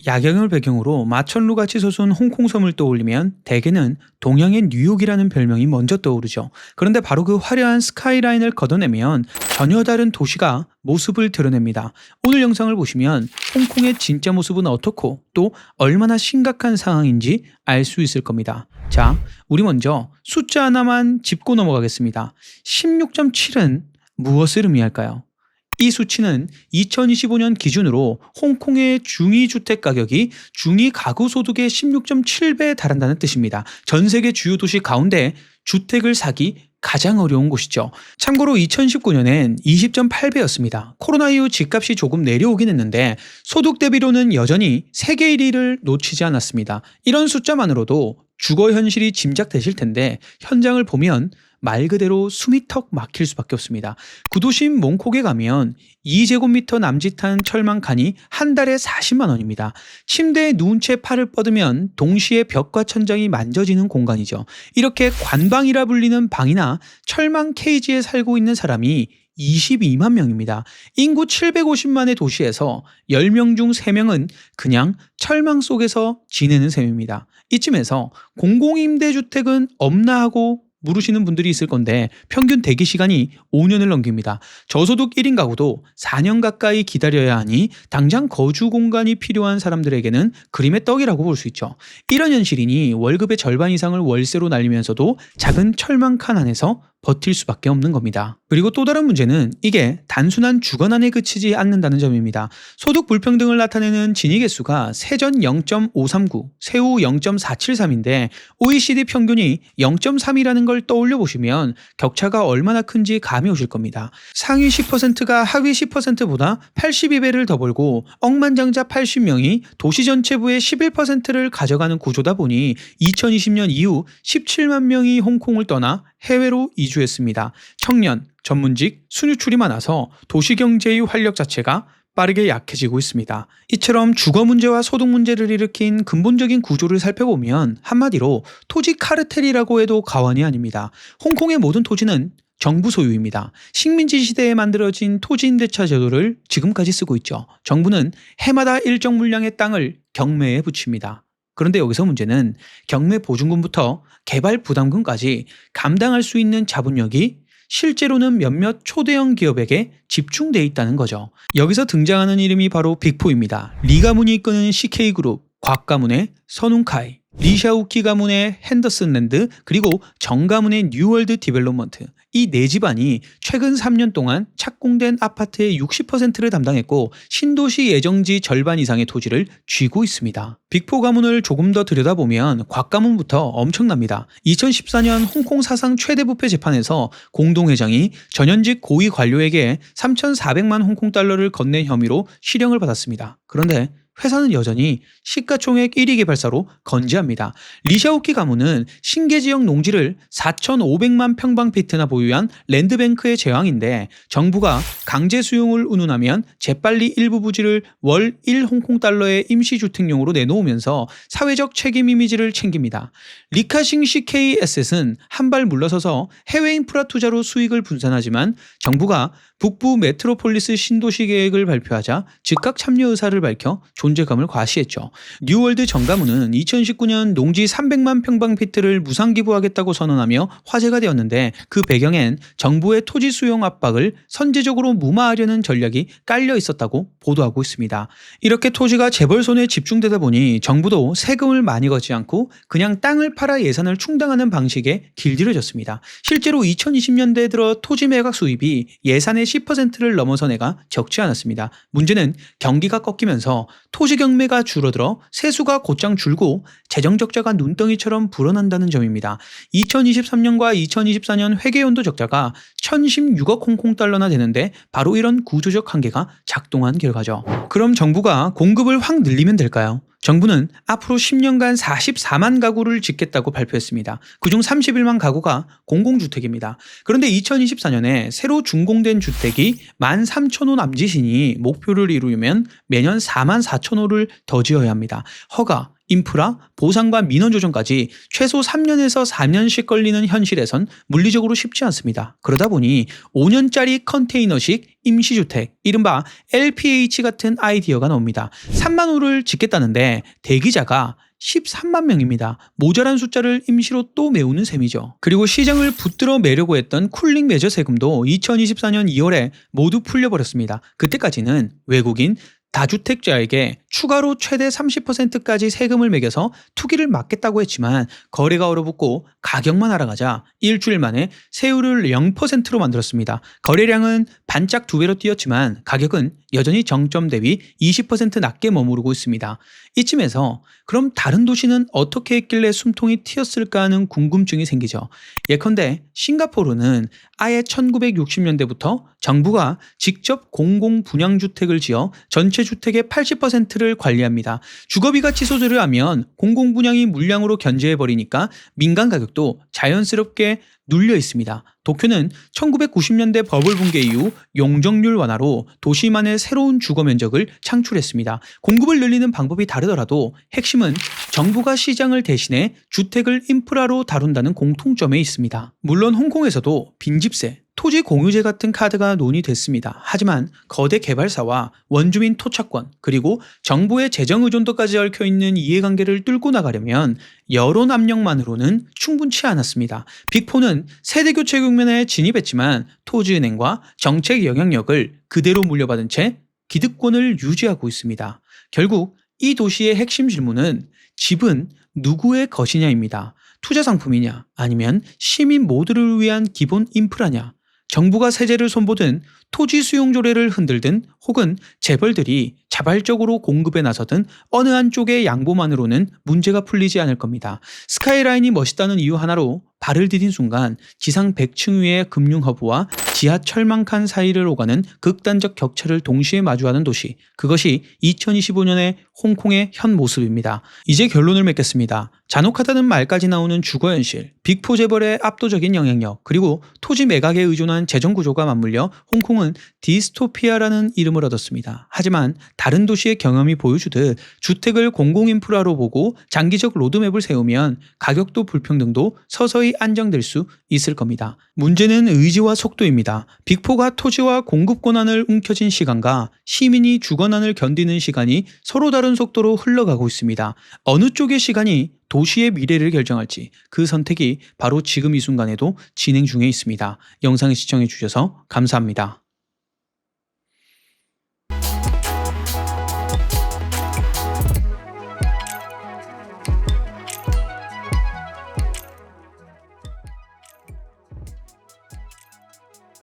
야경을 배경으로 마천루같이 솟은 홍콩섬을 떠올리면 대개는 동양의 뉴욕이라는 별명이 먼저 떠오르죠. 그런데 바로 그 화려한 스카이라인을 걷어내면 전혀 다른 도시가 모습을 드러냅니다. 오늘 영상을 보시면 홍콩의 진짜 모습은 어떻고 또 얼마나 심각한 상황인지 알 수 있을 겁니다. 자, 우리 먼저 숫자 하나만 짚고 넘어가겠습니다. 16.7은 무엇을 의미할까요? 이 수치는 2025년 기준으로 홍콩의 중위 주택 가격이 중위 가구 소득의 16.7배에 달한다는 뜻입니다. 전 세계 주요 도시 가운데 주택을 사기 가장 어려운 곳이죠. 참고로 2019년엔 20.8배였습니다. 코로나 이후 집값이 조금 내려오긴 했는데 소득 대비로는 여전히 세계 1위를 놓치지 않았습니다. 이런 숫자만으로도 주거 현실이 짐작되실 텐데 현장을 보면 말 그대로 숨이 턱 막힐 수밖에 없습니다. 구도심 몽콕에 가면 2제곱미터 남짓한 철망 칸이 한 달에 40만 원입니다. 침대에 누운 채 팔을 뻗으면 동시에 벽과 천장이 만져지는 공간이죠. 이렇게 관방이라 불리는 방이나 철망 케이지에 살고 있는 사람이 22만 명입니다. 인구 750만의 도시에서 10명 중 3명은 그냥 철망 속에서 지내는 셈입니다. 이쯤에서 공공임대주택은 없나 하고 물으시는 분들이 있을 건데 평균 대기 시간이 5년을 넘깁니다. 저소득 1인 가구도 4년 가까이 기다려야 하니 당장 거주 공간이 필요한 사람들에게는 그림의 떡이라고 볼 수 있죠. 이런 현실이니 월급의 절반 이상을 월세로 날리면서도 작은 철망 칸 안에서 버틸 수밖에 없는 겁니다. 그리고 또 다른 문제는 이게 단순한 주거난에 그치지 않는다는 점입니다. 소득 불평등을 나타내는 진위 개수가 세전 0.539, 세후 0.473인데 OECD 평균이 0.3이라는 걸 떠올려 보시면 격차가 얼마나 큰지 감이 오실 겁니다. 상위 10%가 하위 10%보다 82배를 더 벌고 억만장자 80명이 도시 전체부의 11%를 가져가는 구조다 보니 2020년 이후 17만 명이 홍콩을 떠나 해외로 이주했습니다. 청년, 전문직, 순유출이 많아서 도시경제의 활력 자체가 빠르게 약해지고 있습니다. 이처럼 주거 문제와 소득 문제를 일으킨 근본적인 구조를 살펴보면 한마디로 토지 카르텔이라고 해도 과언이 아닙니다. 홍콩의 모든 토지는 정부 소유입니다. 식민지 시대에 만들어진 토지 임대차 제도를 지금까지 쓰고 있죠. 정부는 해마다 일정 물량의 땅을 경매에 붙입니다. 그런데 여기서 문제는 경매 보증금부터 개발 부담금까지 감당할 수 있는 자본력이 실제로는 몇몇 초대형 기업에게 집중돼 있다는 거죠. 여기서 등장하는 이름이 바로 빅4입니다. 리 가문이 이끄는 CK그룹, 곽 가문의 선웅카이, 리샤우키 가문의 핸더슨랜드, 그리고 정 가문의 뉴월드 디벨롭먼트. 이 네 집안이 최근 3년 동안 착공된 아파트의 60%를 담당했고 신도시 예정지 절반 이상의 토지를 쥐고 있습니다. 빅4 가문을 조금 더 들여다보면 곽 가문부터 엄청납니다. 2014년 홍콩 사상 최대 부패 재판에서 공동회장이 전현직 고위 관료에게 3,400만 홍콩 달러를 건넨 혐의로 실형을 받았습니다. 그런데 회사는 여전히 시가총액 1위 개발사로 건재합니다. 리샤오키 가문은 신계 지역 농지를 4,500만 평방피트나 보유한 랜드뱅크의 제왕인데 정부가 강제 수용을 운운하면 재빨리 일부 부지를 월 1홍콩 달러의 임시주택용으로 내놓으면서 사회적 책임 이미지를 챙깁니다. 리카싱 CK 에셋은 한 발 물러서서 해외 인프라 투자로 수익을 분산하지만 정부가 북부 메트로폴리스 신도시 계획을 발표하자 즉각 참여 의사를 밝혀 존재감을 과시했죠. 뉴월드 정 가문은 2019년 농지 300만 평방피트를 무상 기부하겠다고 선언하며 화제가 되었는데 그 배경엔 정부의 토지 수용 압박을 선제적으로 무마하려는 전략이 깔려 있었다고 보도하고 있습니다. 이렇게 토지가 재벌 손에 집중되다 보니 정부도 세금을 많이 걷지 않고 그냥 땅을 팔아 예산을 충당하는 방식에 길들여졌습니다. 실제로 2020년대에 들어 토지 매각 수입이 예산의 10%를 넘어선 해가 적지 않았습니다. 문제는 경기가 꺾이면서 토지 경매가 줄어들어 세수가 곧장 줄고 재정 적자가 눈덩이처럼 불어난다는 점입니다. 2023년과 2024년 회계연도 적자가 1,016억 홍콩 달러나 되는데 바로 이런 구조적 한계가 작동한 결과죠. 그럼 정부가 공급을 확 늘리면 될까요? 정부는 앞으로 10년간 44만 가구를 짓겠다고 발표했습니다. 그중 31만 가구가 공공주택입니다. 그런데 2024년에 새로 준공된 주택이 13,000호 남짓이니 목표를 이루려면 매년 44,000호를 더 지어야 합니다. 허가, 인프라, 보상과 민원 조정까지 최소 3년에서 4년씩 걸리는 현실에선 물리적으로 쉽지 않습니다. 그러다 보니 5년짜리 컨테이너식 임시주택, 이른바 LPH 같은 아이디어가 나옵니다. 3만 호를 짓겠다는데 대기자가 13만 명입니다. 모자란 숫자를 임시로 또 메우는 셈이죠. 그리고 시장을 붙들어 매려고 했던 쿨링 매저 세금도 2024년 2월에 모두 풀려버렸습니다. 그때까지는 외국인 다주택자에게 추가로 최대 30%까지 세금을 매겨서 투기를 막겠다고 했지만 거래가 얼어붙고 가격만 알아가자 일주일 만에 세율을 0%로 만들었습니다. 거래량은 반짝 2배로 뛰었지만 가격은 여전히 정점 대비 20% 낮게 머무르고 있습니다. 이쯤에서 그럼 다른 도시는 어떻게 했길래 숨통이 트였을까 하는 궁금증이 생기죠. 예컨대 싱가포르는 아예 1960년대부터 정부가 직접 공공분양주택을 지어 전체 주택의 80%를 관리합니다. 주거비가 치솟으려 하면 공공분양이 물량으로 견제해버리니까 민간 가격도 자연스럽게 눌려 있습니다. 도쿄는 1990년대 버블 붕괴 이후 용적률 완화로 도시만의 새로운 주거 면적을 창출했습니다. 공급을 늘리는 방법이 다르더라도 핵심은 정부가 시장을 대신해 주택을 인프라로 다룬다는 공통점에 있습니다. 물론 홍콩에서도 빈집세, 토지 공유제 같은 카드가 논의됐습니다. 하지만 거대 개발사와 원주민 토착권, 그리고 정부의 재정 의존도까지 얽혀있는 이해관계를 뚫고 나가려면 여론 압력만으로는 충분치 않았습니다. 빅4는 세대교체 국면에 진입했지만 토지은행과 정책 영향력을 그대로 물려받은 채 기득권을 유지하고 있습니다. 결국 이 도시의 핵심 질문은 집은 누구의 것이냐입니다. 투자 상품이냐, 아니면 시민 모두를 위한 기본 인프라냐. 정부가 세제를 손보든 토지 수용 조례를 흔들든 혹은 재벌들이 자발적으로 공급에 나서든 어느 한쪽의 양보만으로는 문제가 풀리지 않을 겁니다. 스카이라인이 멋있다는 이유 하나로 발을 디딘 순간 지상 100층 위의 금융허브와 지하철만 칸 사이를 오가는 극단적 격차를 동시에 마주하는 도시. 그것이 2025년의 홍콩의 현 모습입니다. 이제 결론을 맺겠습니다. 잔혹하다는 말까지 나오는 주거현실, 빅4 재벌의 압도적인 영향력, 그리고 토지 매각에 의존한 재정구조가 맞물려 홍콩은 디스토피아라는 이름을 얻었습니다. 하지만 다른 도시의 경험이 보여주듯 주택을 공공인프라로 보고 장기적 로드맵을 세우면 가격도 불평등도 서서히 안정될 수 있을 겁니다. 문제는 의지와 속도입니다. 빅4가 토지와 공급 권한을 움켜쥔 시간과 시민이 주거난을 견디는 시간이 서로 다른 속도로 흘러가고 있습니다. 어느 쪽의 시간이 도시의 미래를 결정할지 그 선택이 바로 지금 이 순간에도 진행 중에 있습니다. 영상을 시청해 주셔서 감사합니다.